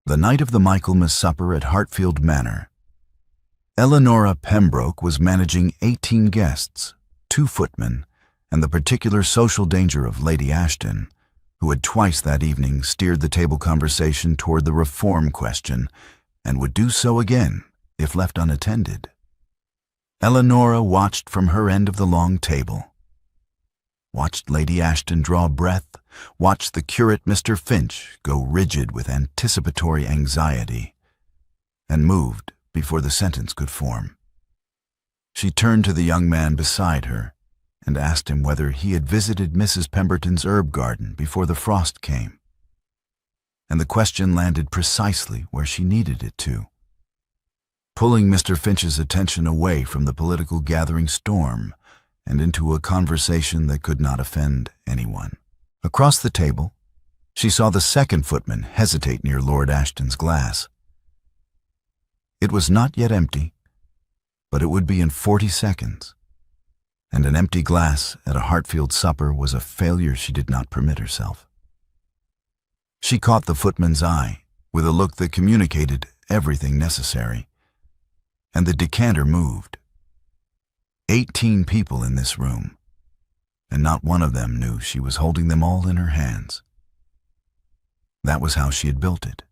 The night of the Michaelmas supper at Hartfield Manor, Eleanora Pembroke was managing 18 guests, 2 footmen, and the particular social danger of Lady Ashton, who had twice that evening steered the table conversation toward the reform question and would do so again if left unattended. Eleanora watched from her end of the long table, watched Lady Ashton draw breath, watched the curate Mr. Finch go rigid with anticipatory anxiety, and moved before the sentence could form. She turned to the young man beside her and asked him whether he had visited Mrs. Pemberton's herb garden before the frost came. And the question landed precisely where she needed it to, pulling Mr. Finch's attention away from the political gathering storm and into a conversation that could not offend anyone. Across the table, she saw the second footman hesitate near Lord Ashton's glass. It was not yet empty, but it would be in 40 seconds, and an empty glass at a Hartfield supper was a failure she did not permit herself. She caught the footman's eye with a look that communicated everything necessary, and the decanter moved. 18 people in this room, and not one of them knew she was holding them all in her hands. That was how she had built it.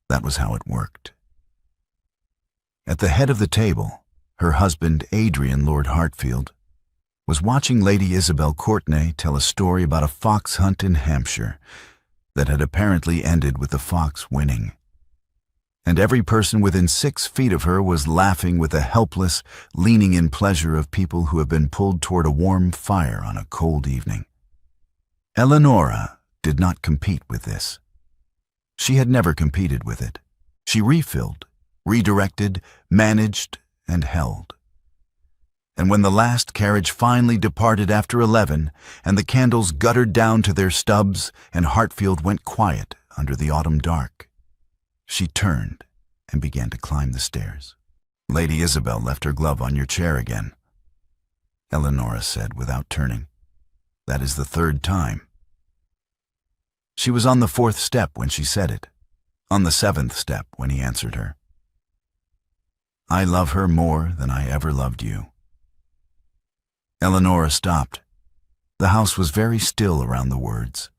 That was how it worked. At the head of the table, her husband, Adrian Lord Hartfield, was watching Lady Isabel Courtenay tell a story about a fox hunt in Hampshire that had apparently ended with the fox winning. And every person within 6 feet of her was laughing with the helpless, leaning-in pleasure of people who have been pulled toward a warm fire on a cold evening. Eleanora did not compete with this. She had never competed with it. She refilled, redirected, managed, and held. And when the last carriage finally departed after 11, and the candles guttered down to their stubs, and Hartfield went quiet under the autumn dark, she turned and began to climb the stairs. "Lady Isabel left her glove on your chair again," Eleanora said without turning. "That is the 3rd time." She was on the 4th step when she said it, on the 7th step when he answered her. "I love her more than I ever loved you." Eleanora stopped. The house was very still around the words,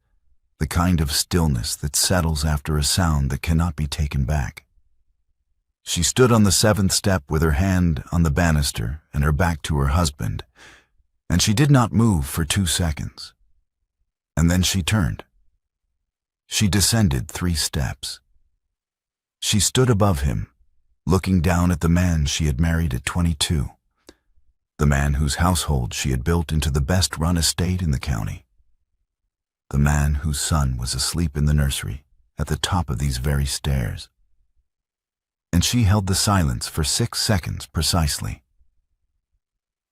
the kind of stillness that settles after a sound that cannot be taken back. She stood on the 7th step with her hand on the banister and her back to her husband, and she did not move for 2 seconds. And then she turned. She descended 3 steps. She stood above him, looking down at the man she had married at 22, the man whose household she had built into the best-run estate in the county, the man whose son was asleep in the nursery at the top of these very stairs. And she held the silence for 6 seconds precisely.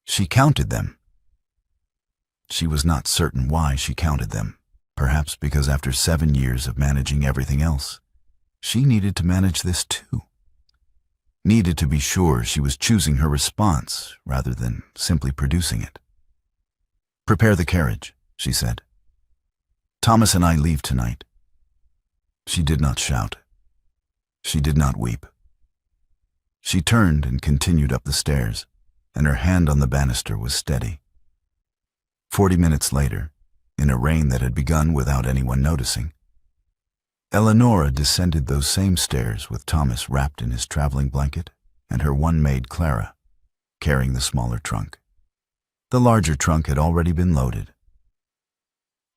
She counted them. She was not certain why she counted them, perhaps because after 7 years of managing everything else, she needed to manage this too. Needed to be sure she was choosing her response rather than simply producing it. "Prepare the carriage," she said. "Thomas and I leave tonight." She did not shout. She did not weep. She turned and continued up the stairs, and her hand on the banister was steady. 40 minutes later, in a rain that had begun without anyone noticing, Eleanora descended those same stairs with Thomas wrapped in his traveling blanket and her one maid Clara, carrying the smaller trunk. The larger trunk had already been loaded.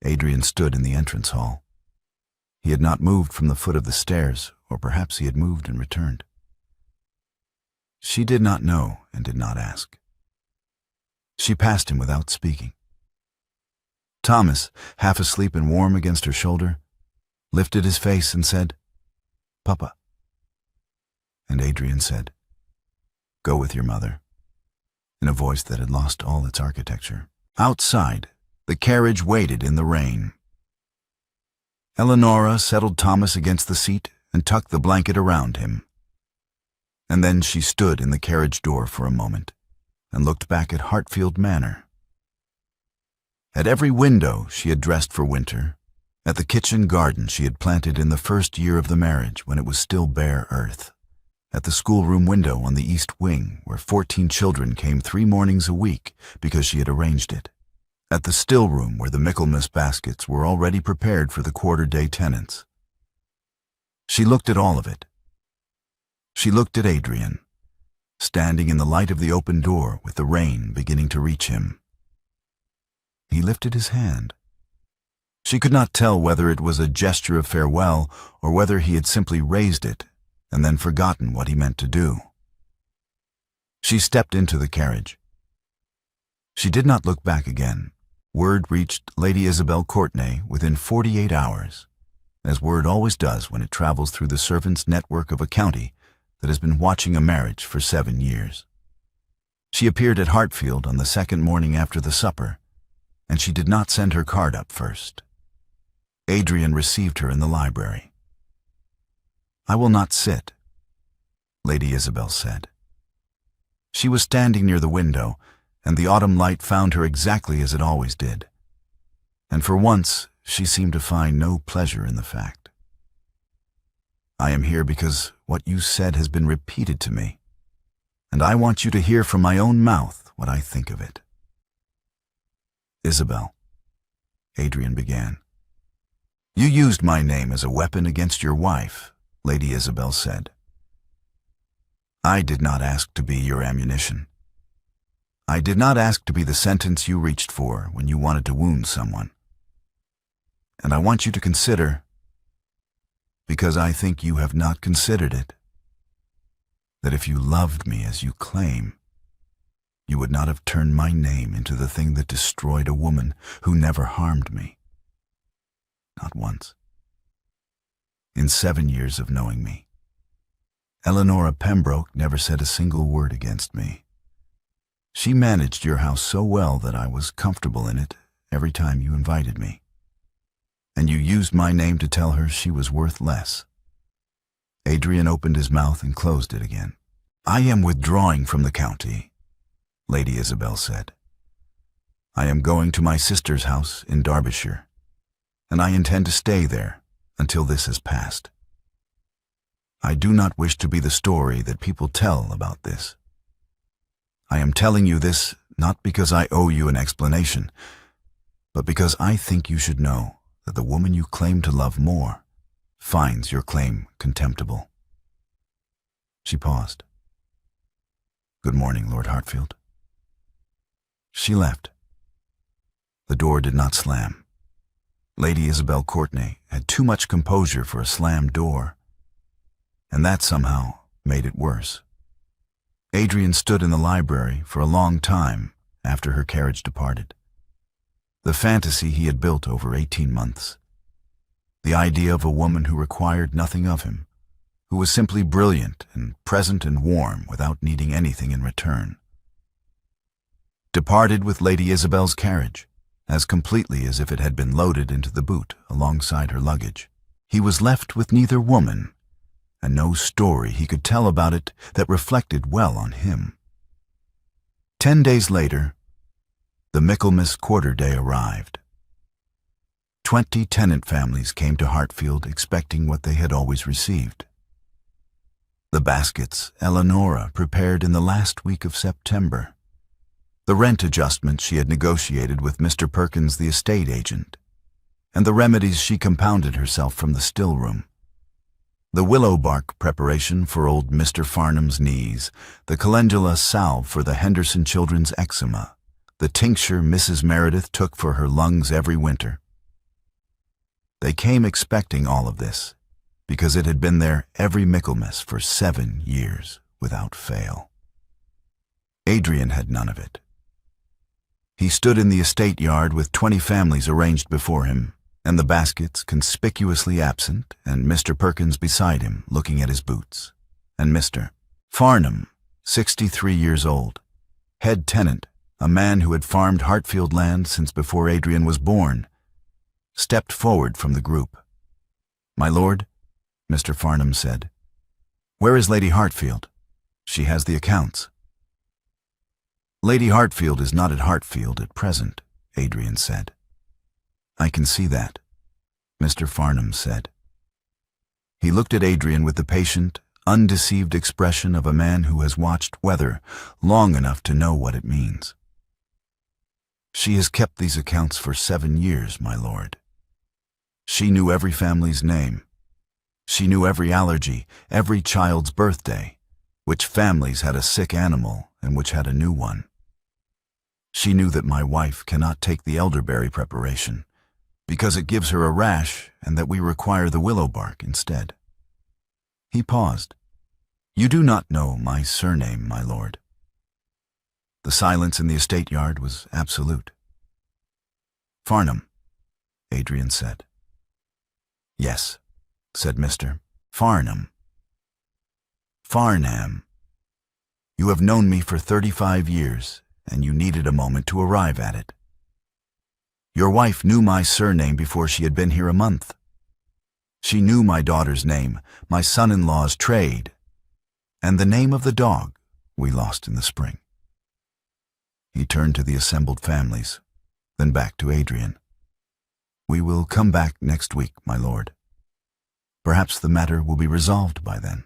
Adrian stood in the entrance hall. He had not moved from the foot of the stairs, or perhaps he had moved and returned. She did not know and did not ask. She passed him without speaking. Thomas, half asleep and warm against her shoulder, lifted his face and said, "Papa." And Adrian said, "Go with your mother," in a voice that had lost all its architecture. Outside, the carriage waited in the rain. Eleanora settled Thomas against the seat and tucked the blanket around him. And then she stood in the carriage door for a moment and looked back at Hartfield Manor. At every window she had dressed for winter, at the kitchen garden she had planted in the first year of the marriage when it was still bare earth, at the schoolroom window on the east wing where 14 children came 3 mornings a week because she had arranged it, at the still room where the Michaelmas baskets were already prepared for the quarter-day tenants. She looked at all of it. She looked at Adrian, standing in the light of the open door with the rain beginning to reach him. He lifted his hand. She could not tell whether it was a gesture of farewell or whether he had simply raised it and then forgotten what he meant to do. She stepped into the carriage. She did not look back again. Word reached Lady Isabel Courtenay within 48 hours, as word always does when it travels through the servants' network of a county that has been watching a marriage for 7 years. She appeared at Hartfield on the second morning after the supper, and she did not send her card up first. Adrian received her in the library. "I will not sit," Lady Isabel said. She was standing near the window, and the autumn light found her exactly as it always did. And for once, she seemed to find no pleasure in the fact. "I am here because what you said has been repeated to me, and I want you to hear from my own mouth what I think of it." "Isabel," Adrian began. "You used my name as a weapon against your wife," Lady Isabel said. "I did not ask to be your ammunition. I did not ask to be the sentence you reached for when you wanted to wound someone. And I want you to consider, because I think you have not considered it, that if you loved me as you claim, you would not have turned my name into the thing that destroyed a woman who never harmed me. Not once. In 7 years of knowing me, Eleanora Pembroke never said a single word against me. She managed your house so well that I was comfortable in it every time you invited me. And you used my name to tell her she was worth less." Adrian opened his mouth and closed it again. "I am withdrawing from the county," Lady Isabel said. "I am going to my sister's house in Derbyshire, and I intend to stay there until this has passed. I do not wish to be the story that people tell about this. I am telling you this not because I owe you an explanation, but because I think you should know that the woman you claim to love more finds your claim contemptible." She paused. "Good morning, Lord Hartfield." She left. The door did not slam. Lady Isabel Courtenay had too much composure for a slammed door, and that somehow made it worse. Adrian stood in the library for a long time after her carriage departed. The fantasy he had built over 18 months. The idea of a woman who required nothing of him, who was simply brilliant and present and warm without needing anything in return. Departed with Lady Isabel's carriage, as completely as if it had been loaded into the boot alongside her luggage. He was left with neither woman, and no story he could tell about it that reflected well on him. 10 days later, the Michaelmas quarter day arrived. 20 tenant families came to Hartfield expecting what they had always received. The baskets Eleanora prepared in the last week of September. The rent adjustment she had negotiated with Mr. Perkins, the estate agent, and the remedies she compounded herself from the still room. The willow bark preparation for old Mr. Farnham's knees, the calendula salve for the Henderson children's eczema, the tincture Mrs. Meredith took for her lungs every winter. They came expecting all of this, because it had been there every Michaelmas for 7 years without fail. Adrian had none of it. He stood in the estate yard with 20 families arranged before him, and the baskets conspicuously absent, and Mr. Perkins beside him looking at his boots, and Mr. Farnham, 63 years old, head tenant, a man who had farmed Hartfield land since before Adrian was born, stepped forward from the group. "My lord," Mr. Farnham said, "where is Lady Hartfield? She has the accounts." "Lady Hartfield is not at Hartfield at present," Adrian said. "I can see that. Mr. Farnham said. He looked at Adrian with the patient, undeceived expression of a man who has watched weather long enough to know what it means. She has kept these accounts for 7 years, my lord. She knew every family's name. She knew every allergy, every child's birthday, which families had a sick animal and which had a new one. She knew that my wife cannot take the elderberry preparation because it gives her a rash and that we require the willow bark instead. He paused. You do not know my surname, my lord. The silence in the estate yard was absolute. Farnham, Adrian said. Yes, said Mr. Farnham. Farnham. You have known me for 35 years, and you needed a moment to arrive at it. Your wife knew my surname before she had been here a month. She knew my daughter's name, my son-in-law's trade, and the name of the dog we lost in the spring. He turned to the assembled families, then back to Adrian. We will come back next week, my lord. Perhaps the matter will be resolved by then.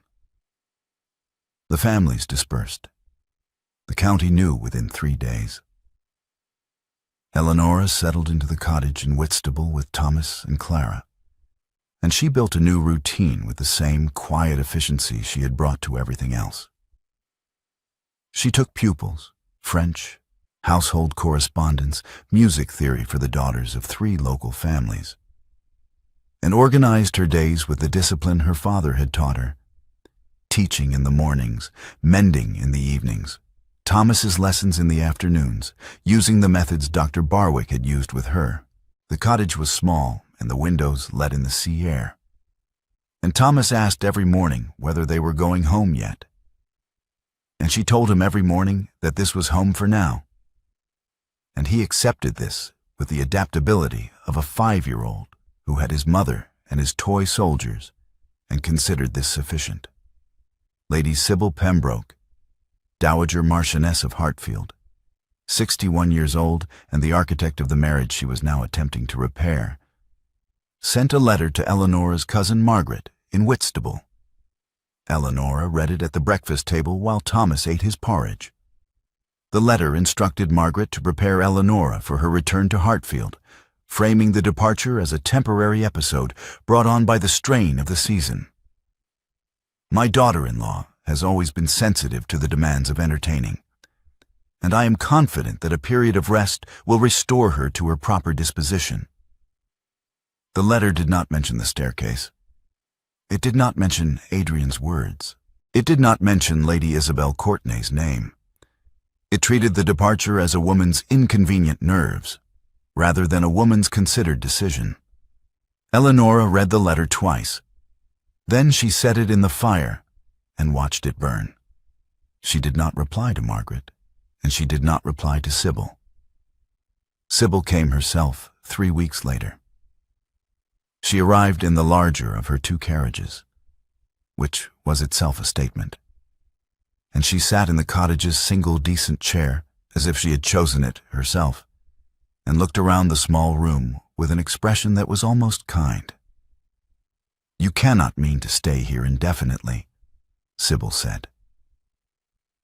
The families dispersed. The county knew within 3 days. Eleanora settled into the cottage in Whitstable with Thomas and Clara, and she built a new routine with the same quiet efficiency she had brought to everything else. She took pupils, French, household correspondence, music theory for the daughters of 3 local families, and organized her days with the discipline her father had taught her. Teaching in the mornings, mending in the evenings, Thomas's lessons in the afternoons, using the methods Dr. Barwick had used with her. The cottage was small, and the windows let in the sea air. And Thomas asked every morning whether they were going home yet. And she told him every morning that this was home for now. And he accepted this with the adaptability of a 5-year-old who had his mother and his toy soldiers and considered this sufficient. Lady Sybil Pembroke, Dowager Marchioness of Hartfield, 61 years old and the architect of the marriage she was now attempting to repair, sent a letter to Eleanora's cousin Margaret in Whitstable. Eleanora read it at the breakfast table while Thomas ate his porridge. The letter instructed Margaret to prepare Eleanora for her return to Hartfield, framing the departure as a temporary episode brought on by the strain of the season. My daughter-in-law has always been sensitive to the demands of entertaining, and I am confident that a period of rest will restore her to her proper disposition. The letter did not mention the staircase. It did not mention Adrian's words. It did not mention Lady Isabel Courtenay's name. It treated the departure as a woman's inconvenient nerves, rather than a woman's considered decision. Eleanora read the letter twice. Then she set it in the fire and watched it burn. She did not reply to Margaret, and she did not reply to Sybil. Sybil came herself 3 weeks later. She arrived in the larger of her 2 carriages, which was itself a statement, and she sat in the cottage's single decent chair as if she had chosen it herself, and looked around the small room with an expression that was almost kind. You cannot mean to stay here indefinitely, Sybil said.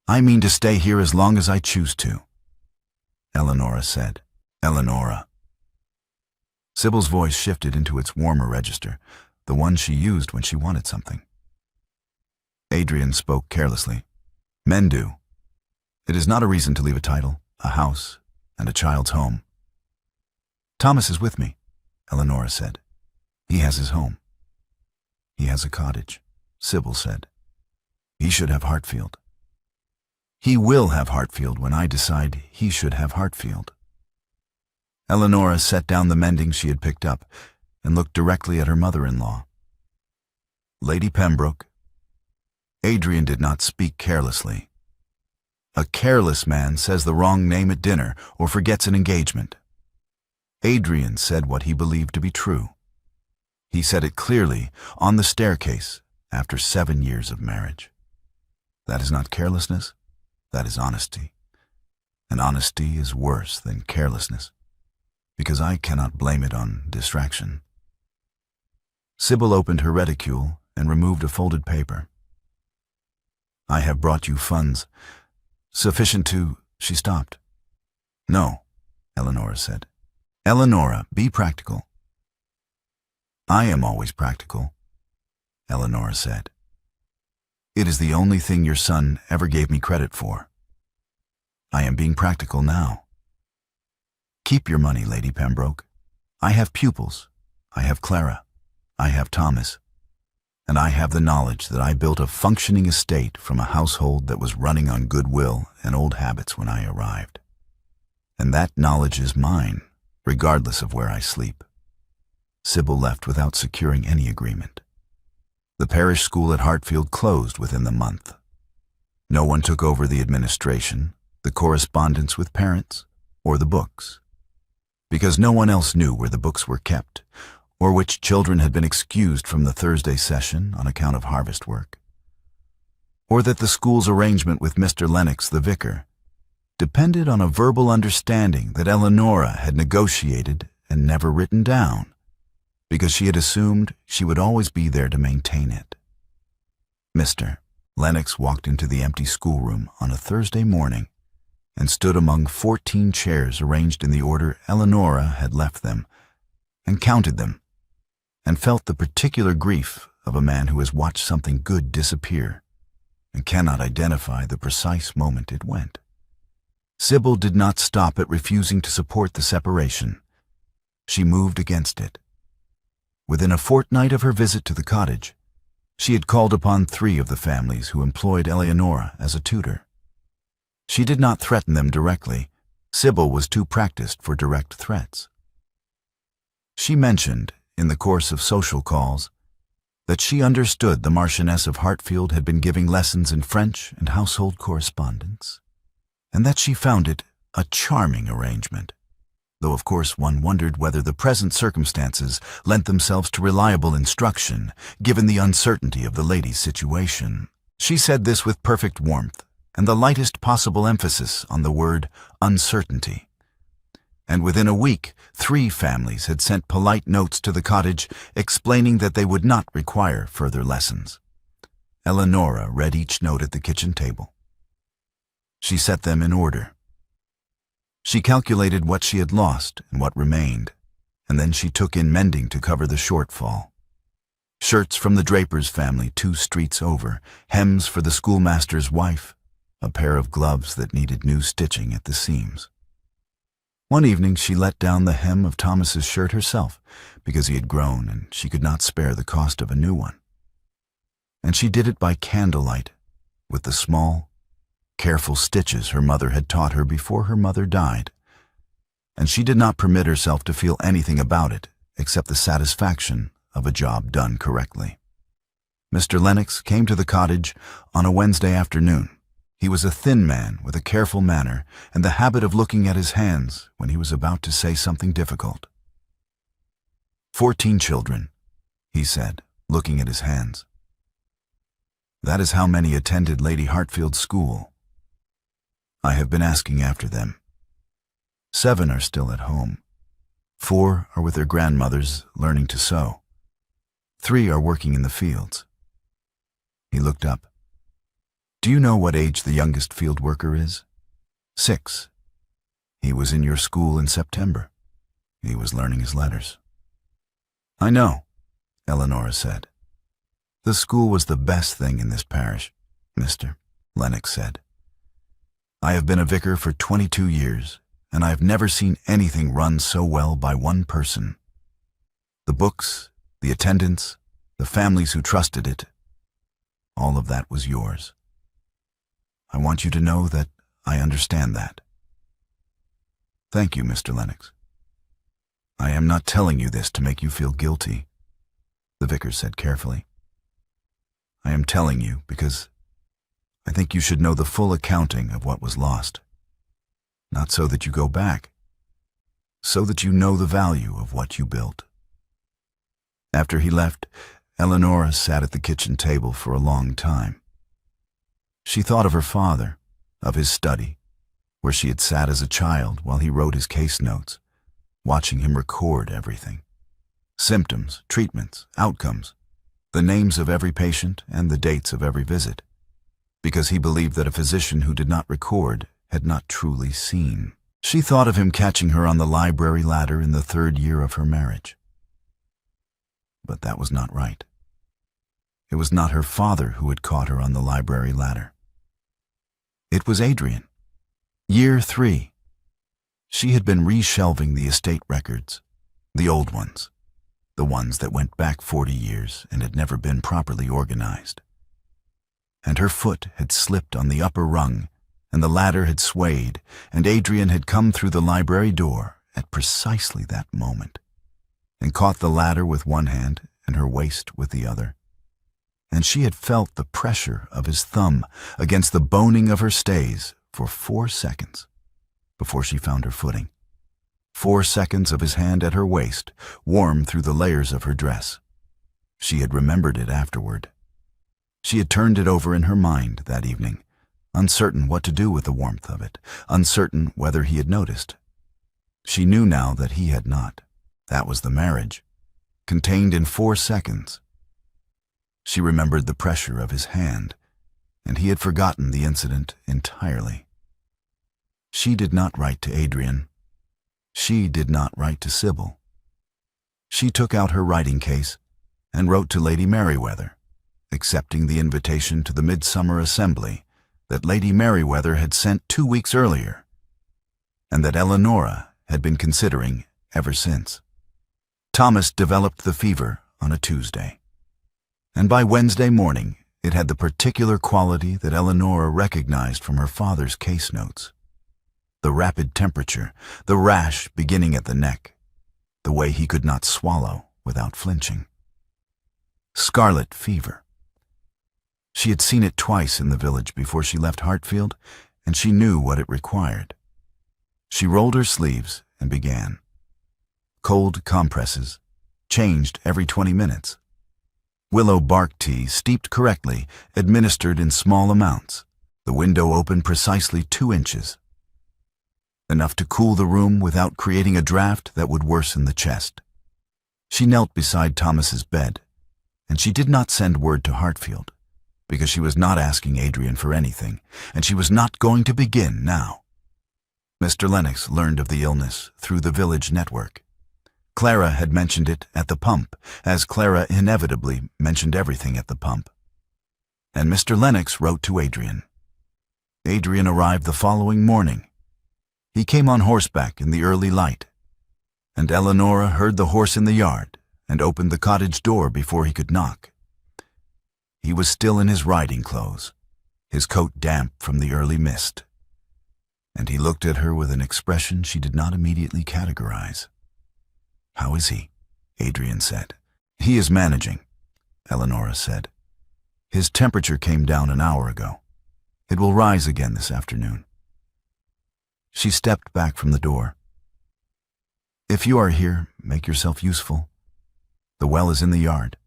I mean to stay here as long as I choose to, Eleanora said. Eleanora. Sybil's voice shifted into its warmer register, the one she used when she wanted something. Adrian spoke carelessly. Men do. It is not a reason to leave a title, a house, and a child's home. Thomas is with me, Eleanora said. He has his home. He has a cottage, Sybil said. He should have Hartfield. He will have Hartfield when I decide he should have Hartfield. Eleanora set down the mending she had picked up and looked directly at her mother-in-law. Lady Pembroke. Adrian did not speak carelessly. A careless man says the wrong name at dinner or forgets an engagement. Adrian said what he believed to be true. He said it clearly on the staircase after 7 years of marriage. That is not carelessness, that is honesty. And honesty is worse than carelessness, because I cannot blame it on distraction. Sybil opened her reticule and removed a folded paper. "I have brought you funds sufficient to—" She stopped. "No," Eleanora said. "Eleanora, be practical." "I am always practical," Eleanora said. "It is the only thing your son ever gave me credit for. I am being practical now. Keep your money, Lady Pembroke. I have pupils. I have Clara. I have Thomas. And I have the knowledge that I built a functioning estate from a household that was running on goodwill and old habits when I arrived. And that knowledge is mine, regardless of where I sleep." Sybil left without securing any agreement. The parish school at Hartfield closed within the month. No one took over the administration, the correspondence with parents, or the books, because no one else knew where the books were kept, or which children had been excused from the Thursday session on account of harvest work, or that the school's arrangement with Mr. Lennox, the vicar, depended on a verbal understanding that Eleanora had negotiated and never written down, because she had assumed she would always be there to maintain it. Mr. Lennox walked into the empty schoolroom on a Thursday morning and stood among 14 chairs arranged in the order Eleanora had left them, and counted them, and felt the particular grief of a man who has watched something good disappear and cannot identify the precise moment it went. Sybil did not stop at refusing to support the separation. She moved against it. Within a fortnight of her visit to the cottage, she had called upon 3 of the families who employed Eleanora as a tutor. She did not threaten them directly. Sybil was too practiced for direct threats. She mentioned, in the course of social calls, that she understood the Marchioness of Hartfield had been giving lessons in French and household correspondence, and that she found it a charming arrangement, though of course one wondered whether the present circumstances lent themselves to reliable instruction, given the uncertainty of the lady's situation. She said this with perfect warmth, and the lightest possible emphasis on the word uncertainty. And within a week, 3 families had sent polite notes to the cottage explaining that they would not require further lessons. Eleanora read each note at the kitchen table. She set them in order. She calculated what she had lost and what remained, and then she took in mending to cover the shortfall. Shirts from the draper's family 2 streets over, hems for the schoolmaster's wife, a pair of gloves that needed new stitching at the seams. One evening she let down the hem of Thomas's shirt herself because he had grown and she could not spare the cost of a new one. And she did it by candlelight, with the small, careful stitches her mother had taught her before her mother died, and she did not permit herself to feel anything about it except the satisfaction of a job done correctly. Mr. Lennox came to the cottage on a Wednesday afternoon. He was a thin man with a careful manner and the habit of looking at his hands when he was about to say something difficult. 14 children, he said, looking at his hands. That is how many attended Lady Hartfield's school. I have been asking after them. 7 are still at home. 4 are with their grandmothers learning to sew. 3 are working in the fields. He looked up. Do you know what age the youngest field worker is? 6. He was in your school in September. He was learning his letters. I know, Eleanora said. The school was the best thing in this parish, Mr. Lennox said. I have been a vicar for 22 years, and I have never seen anything run so well by one person. The books, the attendants, the families who trusted it, all of that was yours. I want you to know that I understand that. Thank you, Mr. Lennox. I am not telling you this to make you feel guilty, the vicar said carefully. I am telling you because I think you should know the full accounting of what was lost. Not so that you go back, so that you know the value of what you built. After he left, Eleanora sat at the kitchen table for a long time. She thought of her father, of his study, where she had sat as a child while he wrote his case notes, watching him record everything. symptoms, treatments, outcomes, the names of every patient and the dates of every visit, because he believed that a physician who did not record had not truly seen. She thought of him catching her on the library ladder in the 3rd year of her marriage. But that was not right. It was not her father who had caught her on the library ladder. It was Adrian. Year 3. She had been reshelving the estate records, the old ones, the ones that went back 40 years and had never been properly organized. And her foot had slipped on the upper rung, and the ladder had swayed, and Adrian had come through the library door at precisely that moment, and caught the ladder with one hand and her waist with the other. And she had felt the pressure of his thumb against the boning of her stays for 4 seconds before she found her footing. 4 seconds of his hand at her waist, warm through the layers of her dress. She had remembered it afterward. She had turned it over in her mind that evening, uncertain what to do with the warmth of it, uncertain whether he had noticed. She knew now that he had not. That was the marriage, contained in 4 seconds. She remembered the pressure of his hand, and he had forgotten the incident entirely. She did not write to Adrian. She did not write to Sybil. She took out her writing case and wrote to Lady Merriweather, accepting the invitation to the Midsummer Assembly that Lady Merriweather had sent 2 weeks earlier, and that Eleanora had been considering ever since. Thomas developed the fever on a Tuesday, and by Wednesday morning it had the particular quality that Eleanora recognized from her father's case notes. The rapid temperature, the rash beginning at the neck, the way he could not swallow without flinching. Scarlet fever. She had seen it twice in the village before she left Hartfield, and she knew what it required. She rolled her sleeves and began. Cold compresses, changed every 20 minutes. Willow bark tea, steeped correctly, administered in small amounts. The window open precisely 2 inches. Enough to cool the room without creating a draft that would worsen the chest. She knelt beside Thomas's bed, and she did not send word to Hartfield, because she was not asking Adrian for anything, and she was not going to begin now. Mr. Lennox learned of the illness through the village network. Clara had mentioned it at the pump, as Clara inevitably mentioned everything at the pump. And Mr. Lennox wrote to Adrian. Adrian arrived the following morning. He came on horseback in the early light, and Eleanora heard the horse in the yard and opened the cottage door before he could knock. He was still in his riding clothes, his coat damp from the early mist, and he looked at her with an expression she did not immediately categorize. "How is he?" Adrian said. "He is managing," Eleanora said. "His temperature came down an hour ago. It will rise again this afternoon." She stepped back from the door. "If you are here, make yourself useful. The well is in the yard.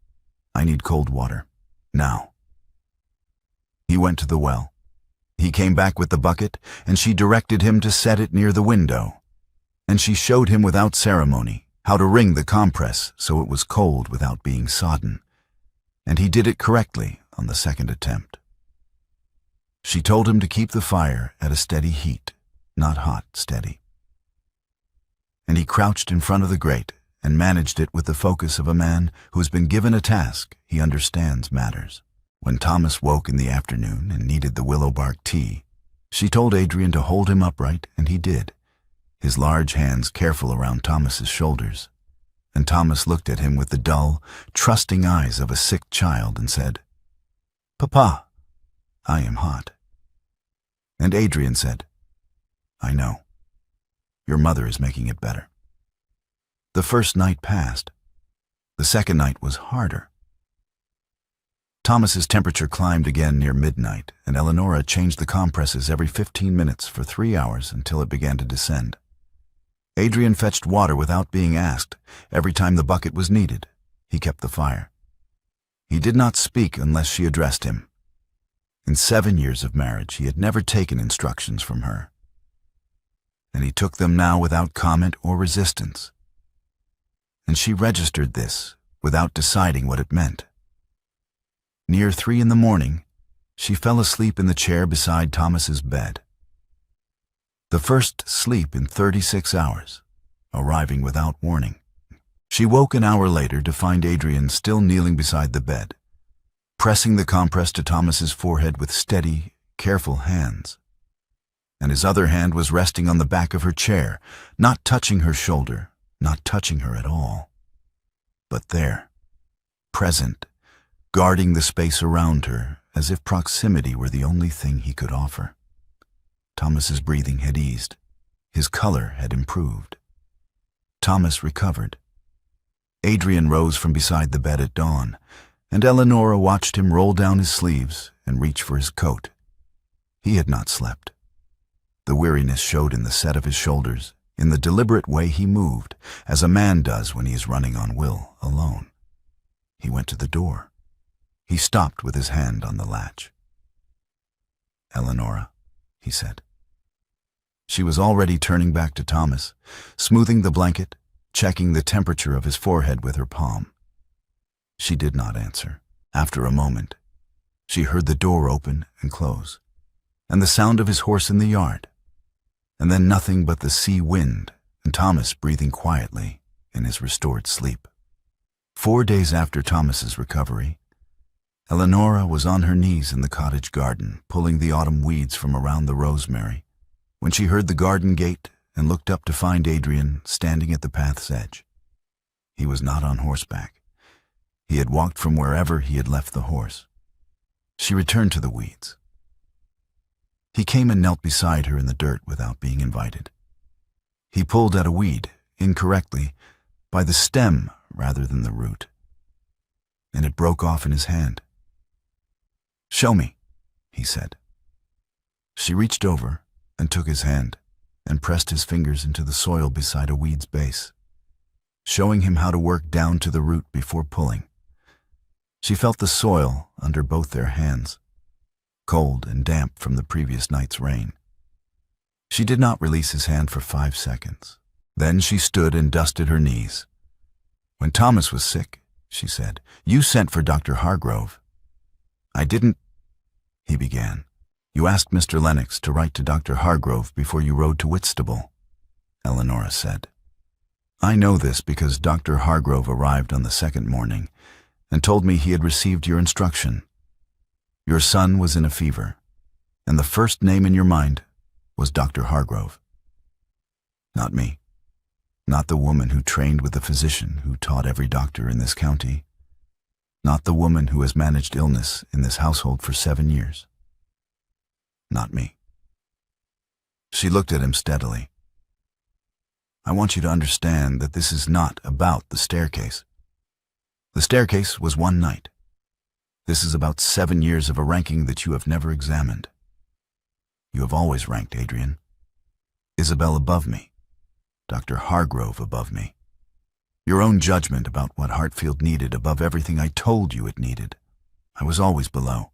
I need cold water. Now." He went to the well. He came back with the bucket, and she directed him to set it near the window, and she showed him without ceremony how to wring the compress so it was cold without being sodden, and he did it correctly on the 2nd attempt. She told him to keep the fire at a steady heat, not hot, steady. And he crouched in front of the grate and managed it with the focus of a man who has been given a task he understands matters. When Thomas woke in the afternoon and needed the willow bark tea, she told Adrian to hold him upright, and he did, his large hands careful around Thomas's shoulders. And Thomas looked at him with the dull, trusting eyes of a sick child and said, "Papa, I am hot." And Adrian said, "I know. Your mother is making it better." The first night passed. The second night was harder. Thomas's temperature climbed again near midnight, and Eleanora changed the compresses every 15 minutes for 3 hours until it began to descend. Adrian fetched water without being asked every time the bucket was needed. He kept the fire. He did not speak unless she addressed him. In 7 years of marriage, he had never taken instructions from her, and he took them now without comment or resistance. and she registered this without deciding what it meant. Near 3 in the morning, she fell asleep in the chair beside Thomas's bed. The first sleep in 36 hours, arriving without warning. She woke an hour later to find Adrian still kneeling beside the bed, pressing the compress to Thomas's forehead with steady, careful hands. And his other hand was resting on the back of her chair, not touching her shoulder, not touching her at all. But there, present, guarding the space around her, as if proximity were the only thing he could offer. Thomas's breathing had eased. His color had improved. Thomas recovered. Adrian rose from beside the bed at dawn, and Eleanora watched him roll down his sleeves and reach for his coat. He had not slept. The weariness showed in the set of his shoulders, in the deliberate way he moved, as a man does when he is running on will alone. He went to the door. He stopped with his hand on the latch. "Eleanora," he said. She was already turning back to Thomas, smoothing the blanket, checking the temperature of his forehead with her palm. She did not answer. After a moment, she heard the door open and close, and the sound of his horse in the yard, and then nothing but the sea wind and Thomas breathing quietly in his restored sleep. 4 days after Thomas's recovery, Eleanora was on her knees in the cottage garden, pulling the autumn weeds from around the rosemary, when she heard the garden gate and looked up to find Adrian standing at the path's edge. He was not on horseback. He had walked from wherever he had left the horse. She returned to the weeds. He came and knelt beside her in the dirt without being invited. He pulled at a weed, incorrectly, by the stem rather than the root, and it broke off in his hand. "Show me," he said. She reached over and took his hand and pressed his fingers into the soil beside a weed's base, showing him how to work down to the root before pulling. She felt the soil under both their hands, cold and damp from the previous night's rain. She did not release his hand for 5 seconds. Then she stood and dusted her knees. "When Thomas was sick," she said, "you sent for Dr. Hargrove." "I didn't," he began. "You asked Mr. Lennox to write to Dr. Hargrove before you rode to Whitstable," Eleanora said. "I know this because Dr. Hargrove arrived on the second morning and told me he had received your instruction. Your son was in a fever, and the first name in your mind was Dr. Hargrove. Not me. Not the woman who trained with the physician who taught every doctor in this county. Not the woman who has managed illness in this household for 7 years. Not me." She looked at him steadily. "I want you to understand that this is not about the staircase. The staircase was one night. This is about 7 years of a ranking that you have never examined. You have always ranked Adrian. Isabel above me. Dr. Hargrove above me. Your own judgment about what Hartfield needed above everything I told you it needed. I was always below.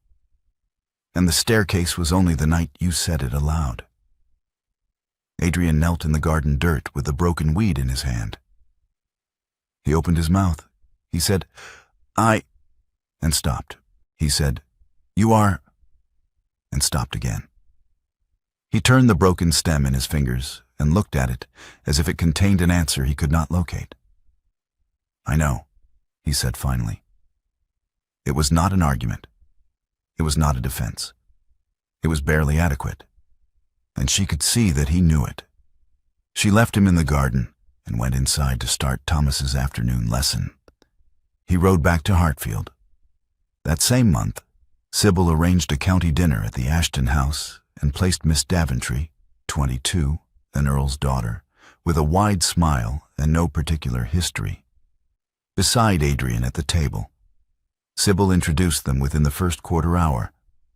And the staircase was only the night you said it aloud." Adrian knelt in the garden dirt with the broken weed in his hand. He opened his mouth. He said, "I," and stopped. He said, "You are," and stopped again. He turned the broken stem in his fingers and looked at it as if it contained an answer he could not locate. "I know," he said finally. It was not an argument. It was not a defense. It was barely adequate, and she could see that he knew it. She left him in the garden and went inside to start Thomas's afternoon lesson. He rode back to Hartfield. That same month, Sybil arranged a county dinner at the Ashton house and placed Miss Daventry, 22, an earl's daughter, with a wide smile and no particular history, beside Adrian at the table. Sybil introduced them within the first quarter hour,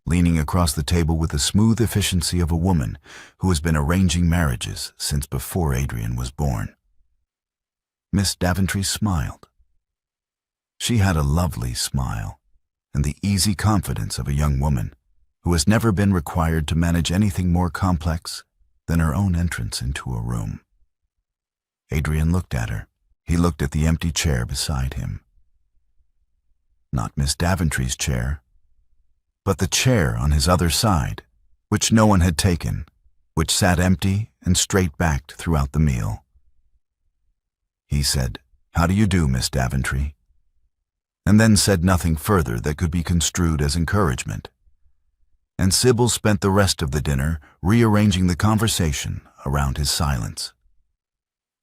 leaning across the table with the smooth efficiency of a woman who has been arranging marriages since before Adrian was born. Miss Daventry smiled. She had a lovely smile and the easy confidence of a young woman who has never been required to manage anything more complex than her own entrance into a room. Adrian looked at her, He looked at the empty chair beside him. Not Miss Daventry's chair, but the chair on his other side, which no one had taken, which sat empty and straight-backed throughout the meal. He said, "How do you do, Miss Daventry?" and then said nothing further that could be construed as encouragement. And Sybil spent the rest of the dinner rearranging the conversation around his silence.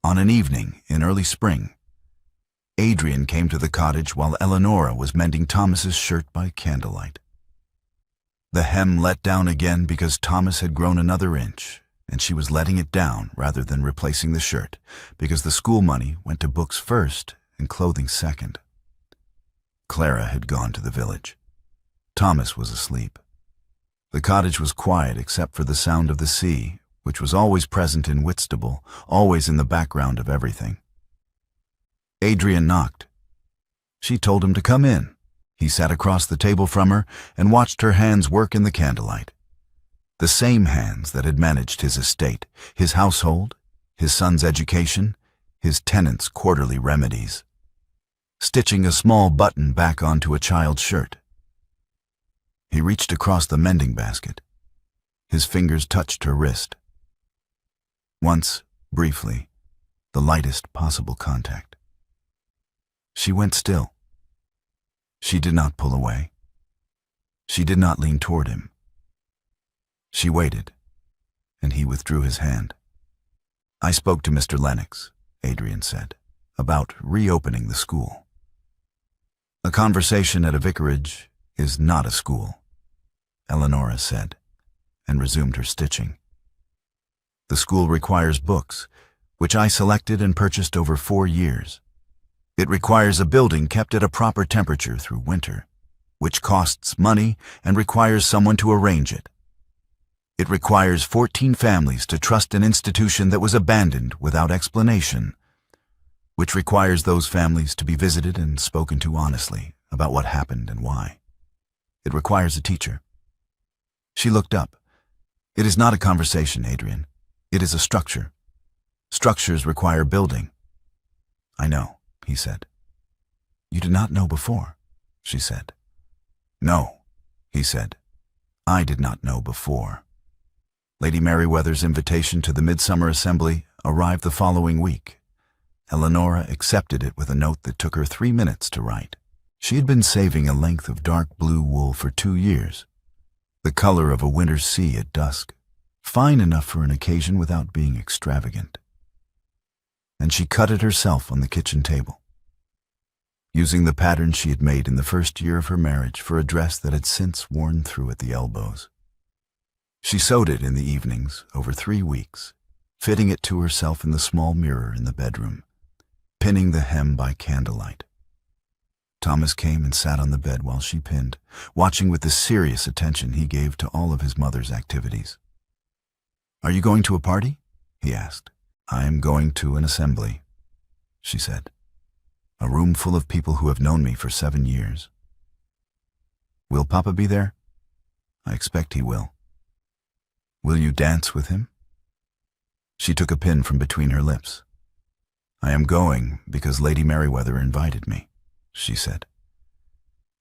On an evening in early spring, Adrian came to the cottage while Eleanora was mending Thomas's shirt by candlelight. The hem let down again because Thomas had grown another inch, and she was letting it down rather than replacing the shirt, because the school money went to books first and clothing second. Clara had gone to the village. Thomas was asleep. The cottage was quiet except for the sound of the sea, which was always present in Whitstable, always in the background of everything. Adrian knocked. She told him to come in. He sat across the table from her and watched her hands work in the candlelight. The same hands that had managed his estate, his household, his son's education, his tenant's quarterly remedies. Stitching a small button back onto a child's shirt. He reached across the mending basket. His fingers touched her wrist. Once, briefly, the lightest possible contact. She went still. She did not pull away. She did not lean toward him. She waited, and he withdrew his hand. "I spoke to Mr. Lennox," Adrian said, "about reopening the school." "A conversation at a vicarage is not a school," Eleanora said, and resumed her stitching. "The school requires books, which I selected and purchased over 4 years. It requires a building kept at a proper temperature through winter, which costs money and requires someone to arrange it. It requires 14 families to trust an institution that was abandoned without explanation, which requires those families to be visited and spoken to honestly about what happened and why. It requires a teacher." She looked up. "It is not a conversation, Adrian. It is a structure. Structures require building." "I know," he said. "You did not know before," she said. "No," he said. "I did not know before." Lady Merriweather's invitation to the Midsummer Assembly arrived the following week. Eleanora accepted it with a note that took her 3 minutes to write. She had been saving a length of dark blue wool for 2 years, the color of a winter's sea at dusk, fine enough for an occasion without being extravagant. And she cut it herself on the kitchen table, using the pattern she had made in the first year of her marriage for a dress that had since worn through at the elbows. She sewed it in the evenings over 3 weeks, fitting it to herself in the small mirror in the bedroom, pinning the hem by candlelight. Thomas came and sat on the bed while she pinned, watching with the serious attention he gave to all of his mother's activities. "Are you going to a party?" he asked. "I am going to an assembly," she said. "A room full of people who have known me for 7 years." "Will Papa be there?" "I expect he will." "Will you dance with him?" She took a pin from between her lips. "I am going because Lady Merriweather invited me," she said.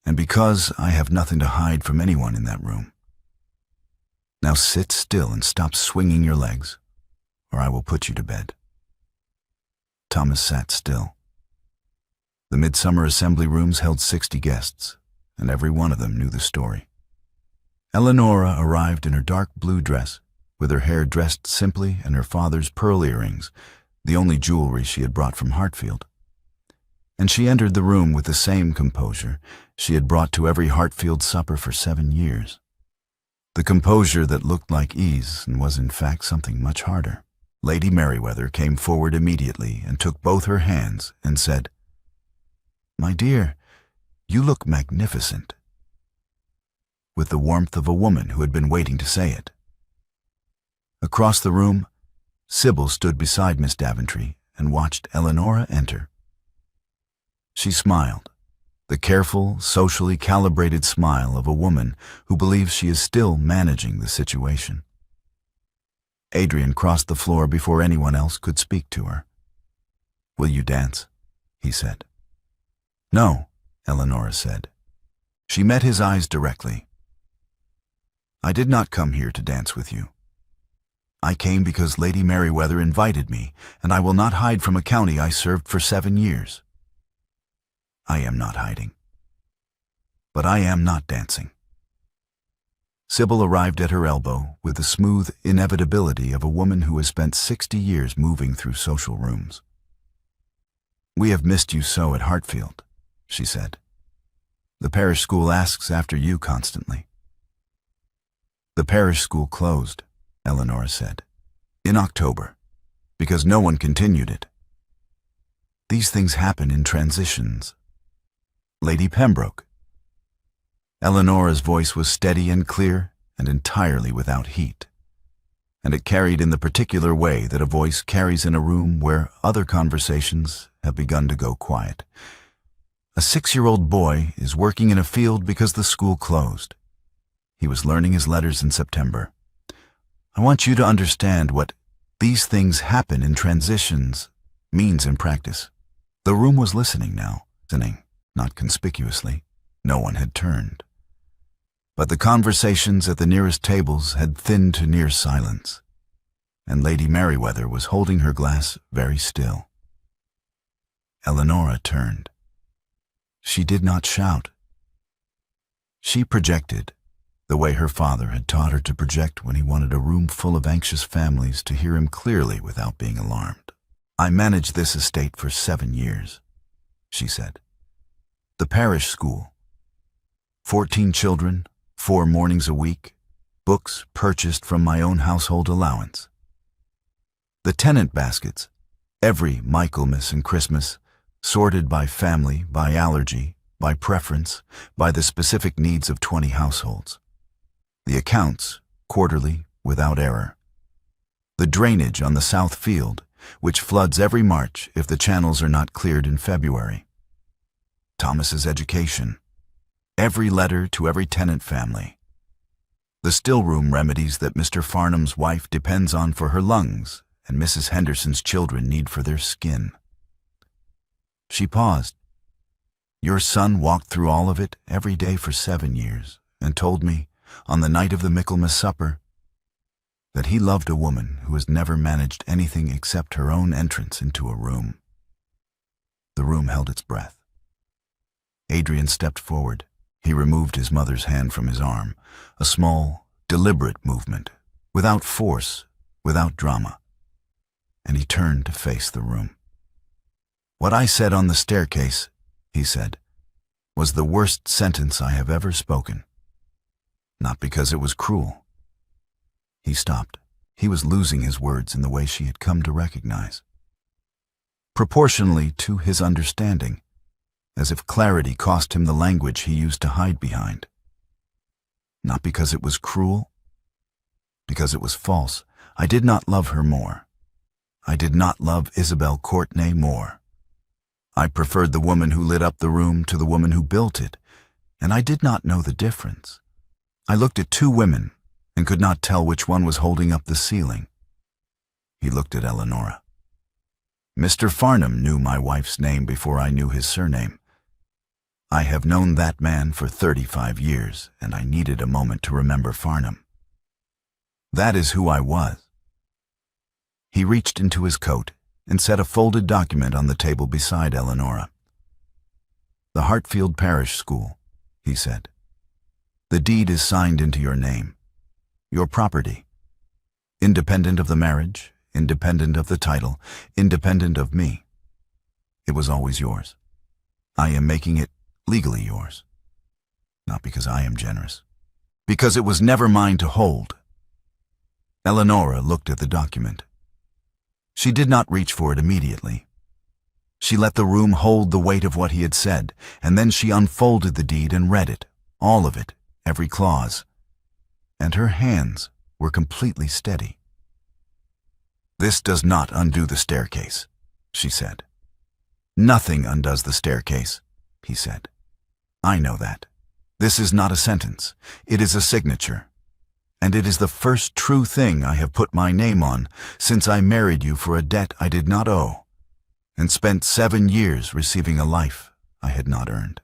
"And because I have nothing to hide from anyone in that room. Now sit still and stop swinging your legs, or I will put you to bed." Thomas sat still. The Midsummer Assembly rooms held 60 guests, and every one of them knew the story. Eleanora arrived in her dark blue dress, with her hair dressed simply and her father's pearl earrings, the only jewelry she had brought from Hartfield. And she entered the room with the same composure she had brought to every Hartfield supper for 7 years. The composure that looked like ease and was in fact something much harder. Lady Merriweather came forward immediately and took both her hands and said, "My dear, you look magnificent," with the warmth of a woman who had been waiting to say it. Across the room, Sybil stood beside Miss Daventry and watched Eleanora enter. She smiled, the careful, socially calibrated smile of a woman who believes she is still managing the situation. Adrian crossed the floor before anyone else could speak to her. "Will you dance?" he said. "No," Eleanora said. She met his eyes directly. "I did not come here to dance with you. I came because Lady Merriweather invited me, and I will not hide from a county I served for 7 years. I am not hiding. But I am not dancing." Sybil arrived at her elbow with the smooth inevitability of a woman who has spent 60 years moving through social rooms. "We have missed you so at Hartfield," she said. "The parish school asks after you constantly." "The parish school closed," Eleanora said, "in October, because no one continued it. These things happen in transitions. Lady Pembroke." Eleanora's voice was steady and clear and entirely without heat, and it carried in the particular way that a voice carries in a room where other conversations have begun to go quiet. "A 6-year-old boy is working in a field because the school closed. He was learning his letters in September. I want you to understand what 'these things happen in transitions' means in practice." The room was listening now, listening, not conspicuously. No one had turned. But the conversations at the nearest tables had thinned to near silence, and Lady Merriweather was holding her glass very still. Eleanora turned. She did not shout. She projected, the way her father had taught her to project when he wanted a room full of anxious families to hear him clearly without being alarmed. "I managed this estate for 7 years," she said. "The parish school. 14 children, 4 mornings a week, books purchased from my own household allowance. The tenant baskets, every Michaelmas and Christmas, sorted by family, by allergy, by preference, by the specific needs of 20 households. The accounts, quarterly, without error. The drainage on the south field, which floods every March if the channels are not cleared in February. Thomas's education. Every letter to every tenant family. The stillroom remedies that Mr. Farnham's wife depends on for her lungs and Mrs. Henderson's children need for their skin." She paused. "Your son walked through all of it every day for 7 years and told me, on the night of the Michaelmas supper, that he loved a woman who has never managed anything except her own entrance into a room." The room held its breath. Adrian stepped forward. He removed his mother's hand from his arm, a small, deliberate movement, without force, without drama, and he turned to face the room. "What I said on the staircase," he said, "was the worst sentence I have ever spoken. Not because it was cruel." He stopped. He was losing his words in the way she had come to recognize. Proportionally to his understanding, as if clarity cost him the language he used to hide behind. Not because it was cruel, because it was false. I did not love her more. I did not love Isabel Courtenay more. I preferred the woman who lit up the room to the woman who built it, and I did not know the difference. I looked at 2 women and could not tell which one was holding up the ceiling. He looked at Eleanora. "Mr. Farnham knew my wife's name before I knew his surname. I have known that man for 35 years, and I needed a moment to remember Farnham. That is who I was." He reached into his coat and set a folded document on the table beside Eleanora. "The Hartfield Parish School," he said. "The deed is signed into your name. Your property. Independent of the marriage, independent of the title, independent of me. It was always yours. I am making it legally yours. Not because I am generous. Because it was never mine to hold." Eleanora looked at the document. She did not reach for it immediately. She let the room hold the weight of what he had said, and then she unfolded the deed and read it, all of it, every clause. And her hands were completely steady. "This does not undo the staircase," she said. "Nothing undoes the staircase," he said. "I know that. This is not a sentence. It is a signature. And it is the first true thing I have put my name on since I married you for a debt I did not owe, and spent 7 years receiving a life I had not earned.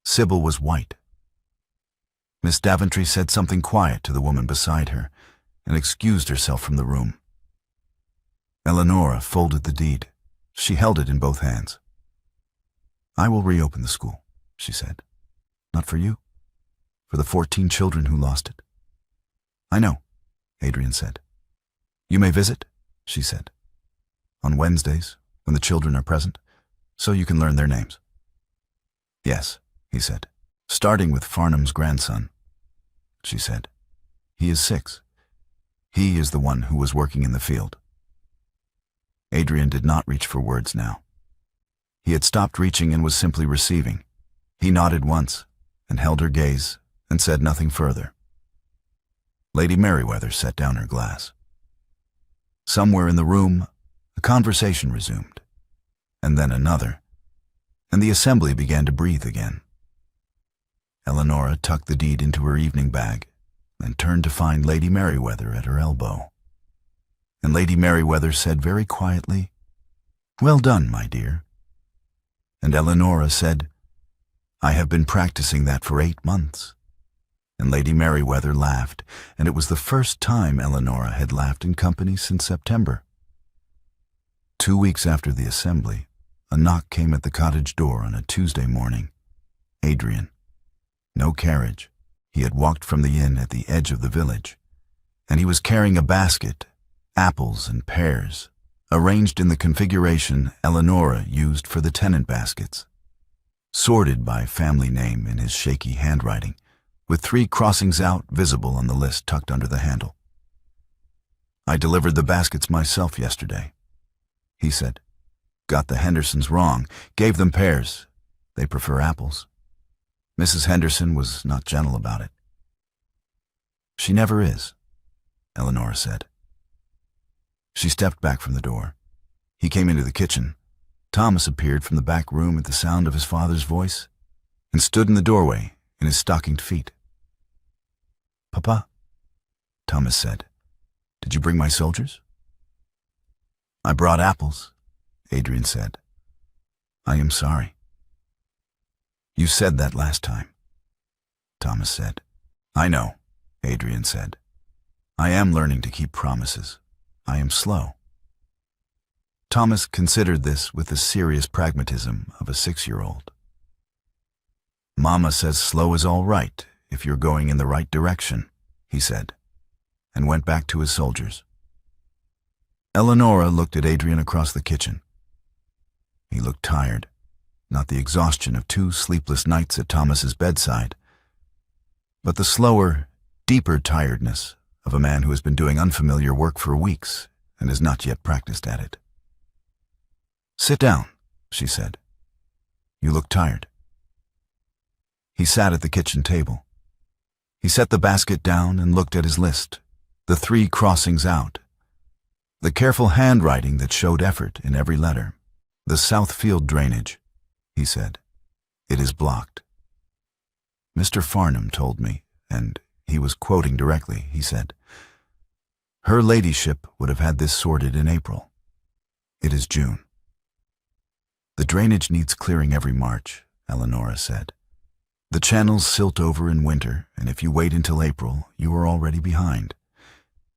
Sybil was white. Miss Daventry said something quiet to the woman beside her and excused herself from the room. Eleanora folded the deed. She held it in both hands. "I will reopen the school," she said. "Not for you, for the 14 children who lost it." "I know," Adrian said. "You may visit," she said, "on Wednesdays when the children are present, so you can learn their names." "Yes," he said, "starting with Farnham's grandson," she said. "He is 6. He is the one who was working in the field." Adrian did not reach for words now. He had stopped reaching and was simply receiving. He nodded once and held her gaze and said nothing further. Lady Merriweather set down her glass. Somewhere in the room, a conversation resumed, and then another, and the assembly began to breathe again. Eleanora tucked the deed into her evening bag and turned to find Lady Merriweather at her elbow. And Lady Merriweather said very quietly, "Well done, my dear." And Eleanora said, "I have been practicing that for 8 months." And Lady Merriweather laughed, and it was the first time Eleanora had laughed in company since September. 2 weeks after the assembly, a knock came at the cottage door on a Tuesday morning. Adrian. No carriage. He had walked from the inn at the edge of the village, and he was carrying a basket, apples and pears, arranged in the configuration Eleanora used for the tenant baskets, sorted by family name in his shaky handwriting, with 3 crossings out visible on the list tucked under the handle. "I delivered the baskets myself yesterday," he said. "Got the Hendersons wrong, gave them pears. They prefer apples. Mrs. Henderson was not gentle about it." "She never is," Eleanora said. She stepped back from the door. He came into the kitchen. Thomas appeared from the back room at the sound of his father's voice and stood in the doorway in his stockinged feet. "Papa," Thomas said, "did you bring my soldiers?" "I brought apples," Adrian said. "I am sorry." "You said that last time," Thomas said. "I know," Adrian said. "I am learning to keep promises. I am slow." Thomas considered this with the serious pragmatism of a 6-year-old. "Mama says slow is all right if you're going in the right direction," he said, and went back to his soldiers. Eleanora looked at Adrian across the kitchen. He looked tired, not the exhaustion of 2 sleepless nights at Thomas's bedside, but the slower, deeper tiredness of a man who has been doing unfamiliar work for weeks and has not yet practiced at it. "Sit down," she said. "You look tired." He sat at the kitchen table. He set the basket down and looked at his list, the 3 crossings out, the careful handwriting that showed effort in every letter. "The Southfield drainage," he said. "It is blocked. Mr. Farnham told me," and he was quoting directly, he said, "Her ladyship would have had this sorted in April. It is June." "The drainage needs clearing every March," Eleanora said. "The channels silt over in winter, and if you wait until April, you are already behind.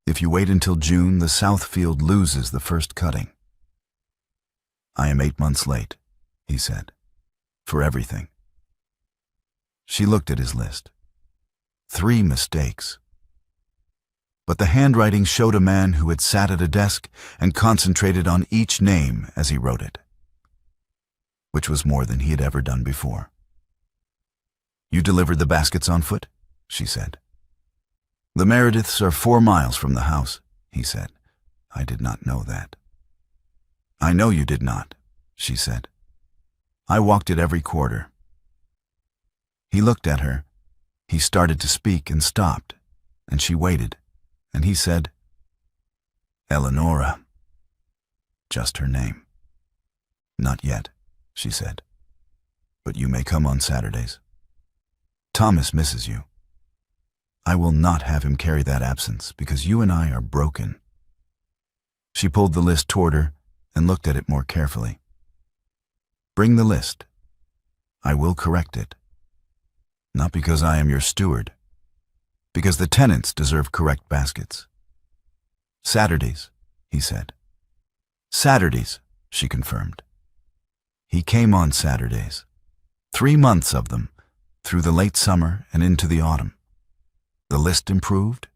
If you wait until June, the Southfield loses the first cutting." "I am 8 months late," he said, "for everything." She looked at his list. 3 mistakes. But the handwriting showed a man who had sat at a desk and concentrated on each name as he wrote it, which was more than he had ever done before. "You delivered the baskets on foot?" she said. "The Merediths are 4 miles from the house," he said. "I did not know that." "I know you did not," she said. "I walked it every quarter." He looked at her. He started to speak and stopped, and she waited, and he said, "Eleanora." Just her name. "Not yet," she said. "But you may come on Saturdays. Thomas misses you. I will not have him carry that absence because you and I are broken." She pulled the list toward her and looked at it more carefully. "Bring the list. I will correct it. Not because I am your steward, because the tenants deserve correct baskets." "Saturdays," he said. "Saturdays," she confirmed. He came on Saturdays, 3 months of them, through the late summer and into the autumn. The list improved,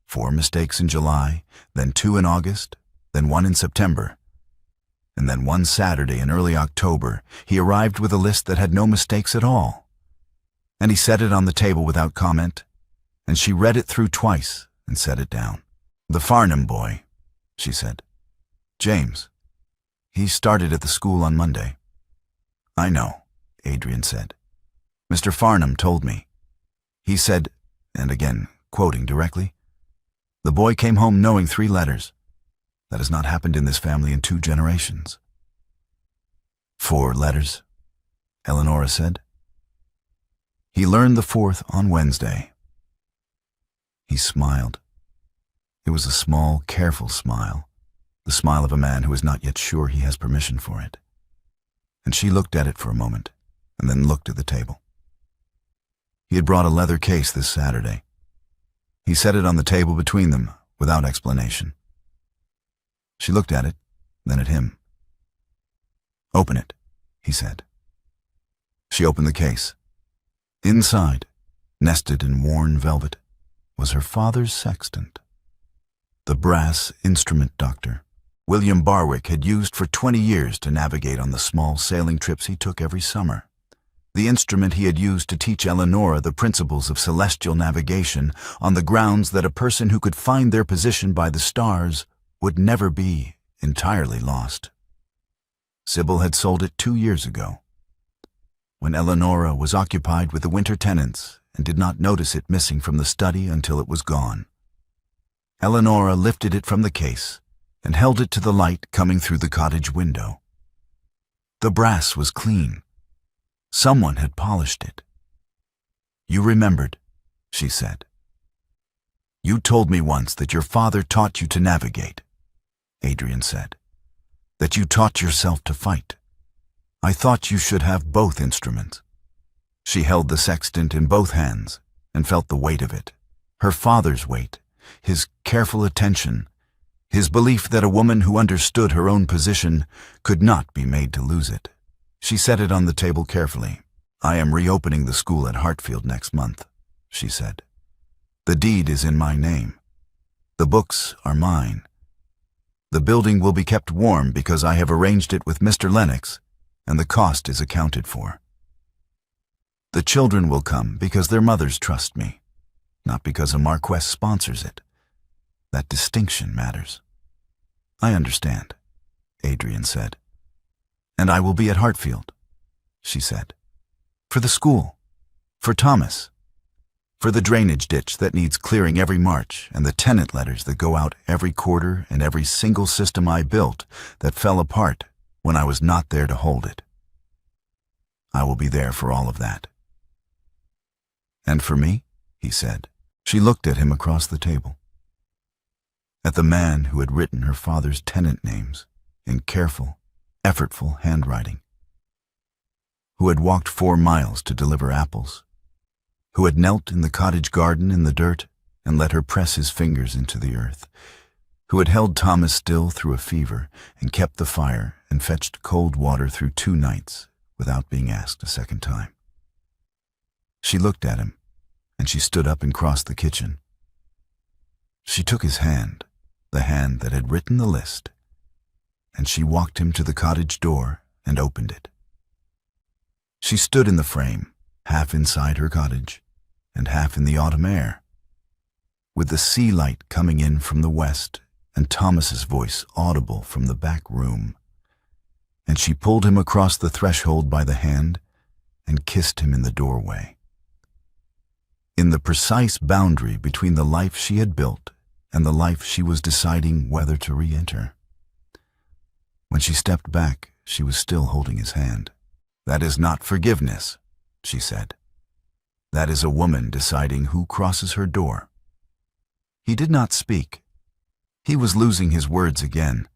4 mistakes in July, then 2 in August, then 1 in September. And then one Saturday in early October, he arrived with a list that had no mistakes at all. And he set it on the table without comment, and she read it through twice and set it down. "The Farnham boy," she said. "James. He started at the school on Monday." "I know," Adrian said. "Mr. Farnham told me. He said," and again quoting directly, "the boy came home knowing 3 letters. That has not happened in this family in 2 generations." "4 letters," Eleanora said. "He learned the 4th on Wednesday." He smiled. It was a small, careful smile, the smile of a man who is not yet sure he has permission for it. And she looked at it for a moment, and then looked at the table. He had brought a leather case this Saturday. He set it on the table between them, without explanation. She looked at it, then at him. "Open it," he said. She opened the case. Inside, nested in worn velvet, was her father's sextant. The brass instrument doctor William Barwick had used for 20 years to navigate on the small sailing trips he took every summer. The instrument he had used to teach Eleanora the principles of celestial navigation on the grounds that a person who could find their position by the stars would never be entirely lost. Sybil had sold it 2 years ago, when Eleanora was occupied with the winter tenants and did not notice it missing from the study until it was gone. Eleanora lifted it from the case and held it to the light coming through the cottage window. The brass was clean. Someone had polished it. "You remembered," she said. "You told me once that your father taught you to navigate," Adrian said. "That you taught yourself to fight. I thought you should have both instruments." She held the sextant in both hands and felt the weight of it, her father's weight, his careful attention, his belief that a woman who understood her own position could not be made to lose it. She set it on the table carefully. "I am reopening the school at Hartfield next month," she said. "The deed is in my name. The books are mine. The building will be kept warm because I have arranged it with Mr. Lennox, and the cost is accounted for. The children will come because their mothers trust me, not because a marquess sponsors it. That distinction matters." "I understand," Adrian said. "And I will be at Hartfield," she said. "For the school, for Thomas, for the drainage ditch that needs clearing every March and the tenant letters that go out every quarter and every single system I built that fell apart when I was not there to hold it. I will be there for all of that." "And for me?" he said. She looked at him across the table, at the man who had written her father's tenant names in careful, effortful handwriting, who had walked 4 miles to deliver apples, who had knelt in the cottage garden in the dirt and let her press his fingers into the earth, who had held Thomas still through a fever and kept the fire and fetched cold water through 2 nights without being asked a second time. She looked at him, and she stood up and crossed the kitchen. She took his hand, the hand that had written the list, and she walked him to the cottage door and opened it. She stood in the frame, half inside her cottage and half in the autumn air, with the sea light coming in from the west and Thomas's voice audible from the back room, and she pulled him across the threshold by the hand and kissed him in the doorway, in the precise boundary between the life she had built and the life she was deciding whether to re-enter. When she stepped back, she was still holding his hand. "That is not forgiveness," she said. "That is a woman deciding who crosses her door." He did not speak. He was losing his words again.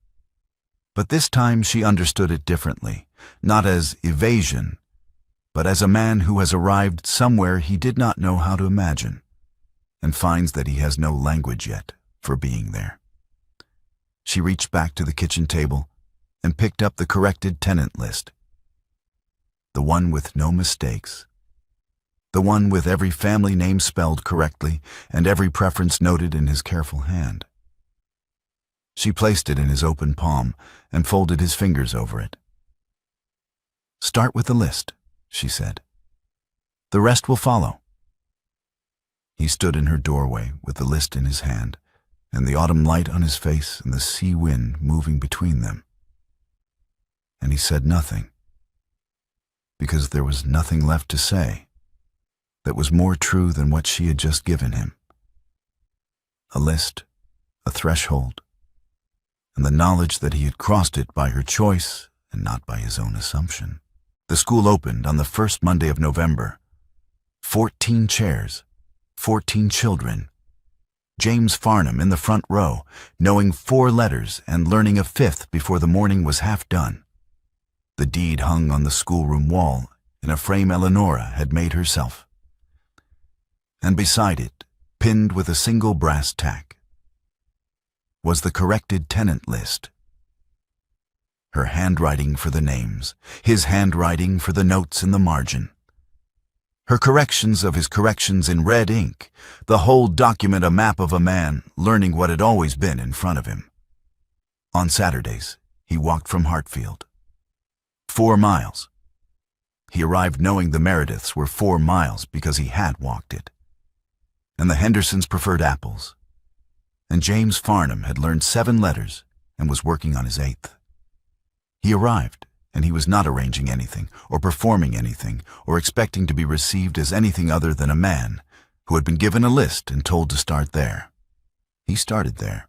But this time she understood it differently, not as evasion, but as a man who has arrived somewhere he did not know how to imagine, and finds that he has no language yet for being there. She reached back to the kitchen table and picked up the corrected tenant list. The one with no mistakes. The one with every family name spelled correctly and every preference noted in his careful hand. She placed it in his open palm and folded his fingers over it. "Start with the list," she said. "The rest will follow." He stood in her doorway with the list in his hand and the autumn light on his face and the sea wind moving between them. And he said nothing, because there was nothing left to say that was more true than what she had just given him. A list, a threshold, and the knowledge that he had crossed it by her choice and not by his own assumption. The school opened on the first Monday of November. 14 chairs, 14 children. James Farnham in the front row, knowing 4 letters and learning a 5th before the morning was half done. The deed hung on the schoolroom wall in a frame Eleanora had made herself. And beside it, pinned with a single brass tack, was the corrected tenant list. Her handwriting for the names, his handwriting for the notes in the margin. Her corrections of his corrections in red ink, the whole document a map of a man learning what had always been in front of him. On Saturdays, he walked from Hartfield. 4 miles. He arrived knowing the Merediths were 4 miles because he had walked it. And the Hendersons preferred apples. And James Farnham had learned 7 letters and was working on his 8th. He arrived, and he was not arranging anything, or performing anything, or expecting to be received as anything other than a man who had been given a list and told to start there. He started there.